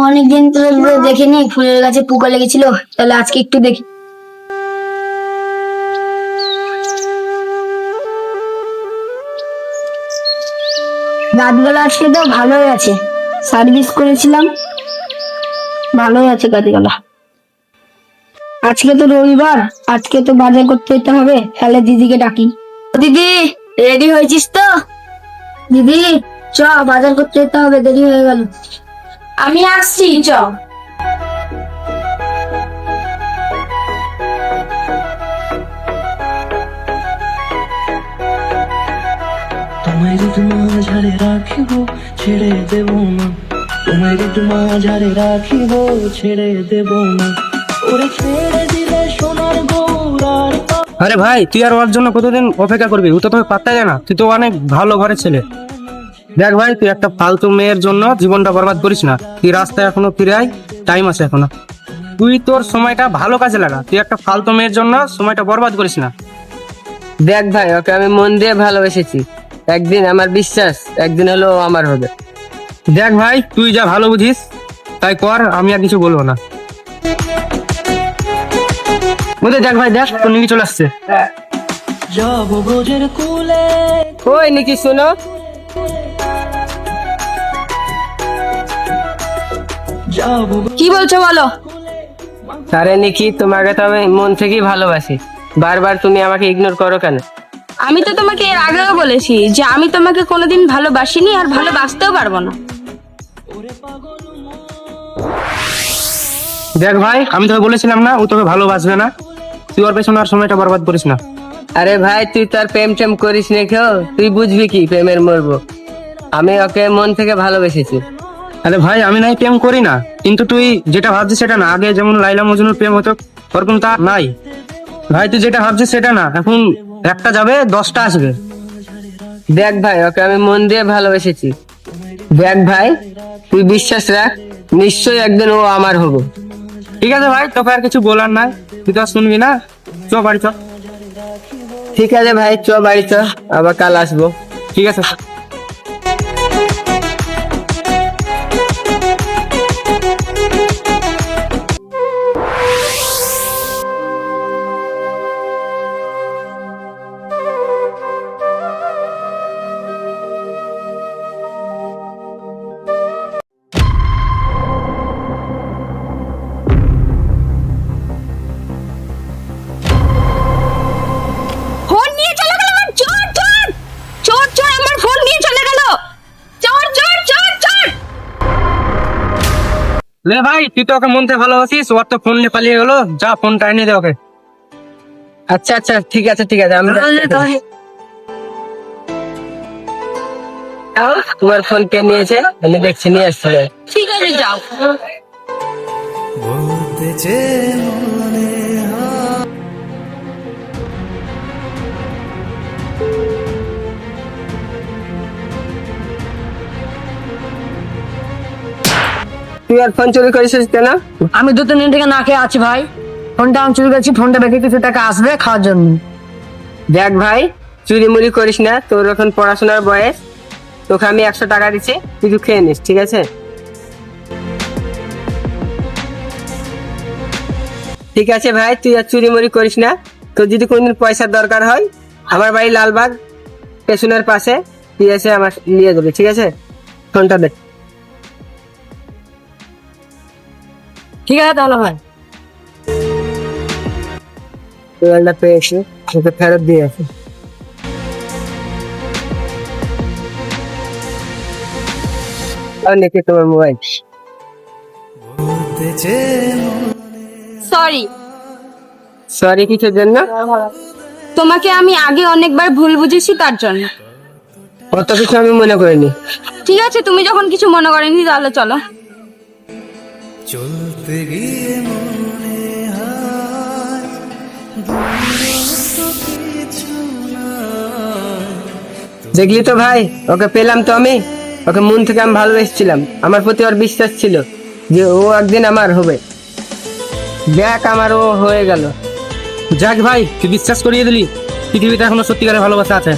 অনেকদিন ধরে দেখিনি, ফুলের গাছে পোকা লেগেছিল, তাহলে আজকে একটু দেখি। গাছগুলো আজকে তো ভালোই আছে, সার্ভিস করেছিলাম, ভালোই আছে গাছগুলা। আজকে তো রবিবার, আজকে তো বাজার করতে যেতে হবে, তাহলে দিদিকে ডাকি। দিদি, রেডি হয়েছিস তো? দিদি চ, বাজার করতে যেতে হবে, দেরি হয়ে গেল। আমি আসছি, চ। তোমায় যদি মাঝারে রাখিব ছেড়ে দেব না, তোমায় যদি মাঝারে রাখিব ছেড়ে দেব না, ওরে ছেড়ে দিলে সোনার গৌরার। আরে ভাই, তুই আর ওর জন্য কতদিন অপেক্ষা করবি? ও তো তোকে পাত্তা দেয় না। তুই তো অনেক ভালো ঘরের ছেলে। দেখ ভাই, তুই একটা ফালতু মেয়ের জন্য জীবনটা বরবাদ করিস না। তুই রাস্তায় এখনো ফিরে আয়, টাইম আছে এখনো। তুই তোর সময়টা ভালো কাজে লাগা। তুই একটা ফালতু মেয়ের জন্য সময়টা বরবাদ করিস না। দেখ ভাই, ওকে আমি মন দিয়ে ভালোবেসেছি। একদিন আমার বিশ্বাস, একদিন হলো ও আমার হবে। দেখ ভাই, তুই যা ভালো বুঝিস তাই কর, আমি আর কিছু বলবো না। দেখ ভাই, দেখ তোর নিয়ে চলে আসছে। যাব বোঝের কুলে। ওই নিকি, শোনো। যাব কি বলছো বলো? আরে নিকি, তোমাকে তো আমি মন থেকেই ভালোবাসি। বারবার তুমি আমাকে ইগনোর করো কেন? আমি তো তোমাকে এর আগেও বলেছি যে আমি তোমাকে কোনোদিন ভালোবাসিনি আর ভালোবাসতেও পারবো না। দেখ ভাই, আমি তোকে বলেছিলাম না ও তোকে ভালোবাসবে না। তুই ওর পেছনে আর সময়টা বরবাদ করিস না। আরে ভাই, তুই তো আর প্রেম টেম করিস না কেউ, তুই বুঝবি কি প্রেমের মরবো। আমি ওকে মন থেকে ভালোবেসেছি। আরে ভাই, আমি নাই প্রেম করি না, কিন্তু তুই যেটা ভাবছিস সেটা না। আগে যেমন লাইলা মজনুর প্রেম হতো, ওরকম তা নাই। ভাই, তুই যেটা ভাবছিস সেটা না। এখন একটা যাবে, 10টা আসবে। দেখ ভাই, ওকে আমি মন দিয়ে ভালোবেসেছি। দেখ ভাই, তুই বিশ্বাস রাখ, নিশ্চয়ই একদিন ও আমার হবো। ঠিক আছে ভাই, তোকে আর কিছু বলার নাই। তুই তো আর শুনবি না। চ বাড়ি চ। ঠিক আছে ভাই, চ বাড়ি চ, আবার কাল আসবো। ঠিক আছে। ফোন নিয়ে চলে গেল আমার, চোর চোর চোর চোর, আমার ফোন নিয়ে চলে গেল, চোর চোর চোর চোর। লে ভাই, তুই তো ওকে মন থেকে ভালোবাসিস, ওর তো ফোন নিয়ে পালিয়ে গেলো। যা, ফোনটা এনে দে ওকে। আচ্ছা আচ্ছা, ঠিক আছে ঠিক আছে, আমি তোমার ফোন কে নিয়েছে আমি দেখছি, নিয়ে আসছি। ঠিক আছে, যাও। বলতেছে মনে তুই আর ফোন চুরি করেছিস কেন? আমি 2-3 দিন থেকে না খেয়ে আছি ভাই। ফোনটা আমি চুরি করেছি, ফোনটা বেঁকে কিছু টাকা আসবে খাওয়ার জন্য। দেখ ভাই, চুরি মুড়ি করিস না, তোর এখন পড়াশোনার বয়স। তোকে আমি 100 টাকা দিচ্ছি, তুই একটু খেয়ে নিস, ঠিক আছে? ঠিক আছে ভাই, তুই আর চুরি মুড়ি করিস না। তোর যদি কোনদিন পয়সার দরকার হয়, আমার বাড়ি লালবাগ স্টেশনের পাশে, তুই এসে আমার নিয়ে যাবে, ঠিক আছে? ফোনটা দে। ঠিক আছে তাহলে ভাই। মোবাইলটা পেয়েছি, তোকে ফেরত দিয়ে আসি। আর নাকি তোমার মোবাইল? বলতেছে সরি। সরি কিছুর জন্য? তোমাকে আমি আগে অনেকবার ভুল বুঝেছি, তার জন্য। অত কিছু আমি মনে করিনি। ঠিক আছে, তুমি যখন কিছু মনে করেনি তাহলে চলো। চলতে গিয়ে মনে হয় দূরত্ব কিছু নয়। দেখলি তো ভাই, ওকে পেলাম তো আমি। ওকে মন থেকে আমি ভালোবেসেছিলাম, আমার প্রতি ওর বিশ্বাস ছিল যে ও একদিন আমার হবে। দেখ, আমার ও হয়ে গেল। যাক ভাই, তুই বিশ্বাস করিয়ে দিলি। পৃথিবীতে এখনো সত্যিকারের ভালোবাসা আছে।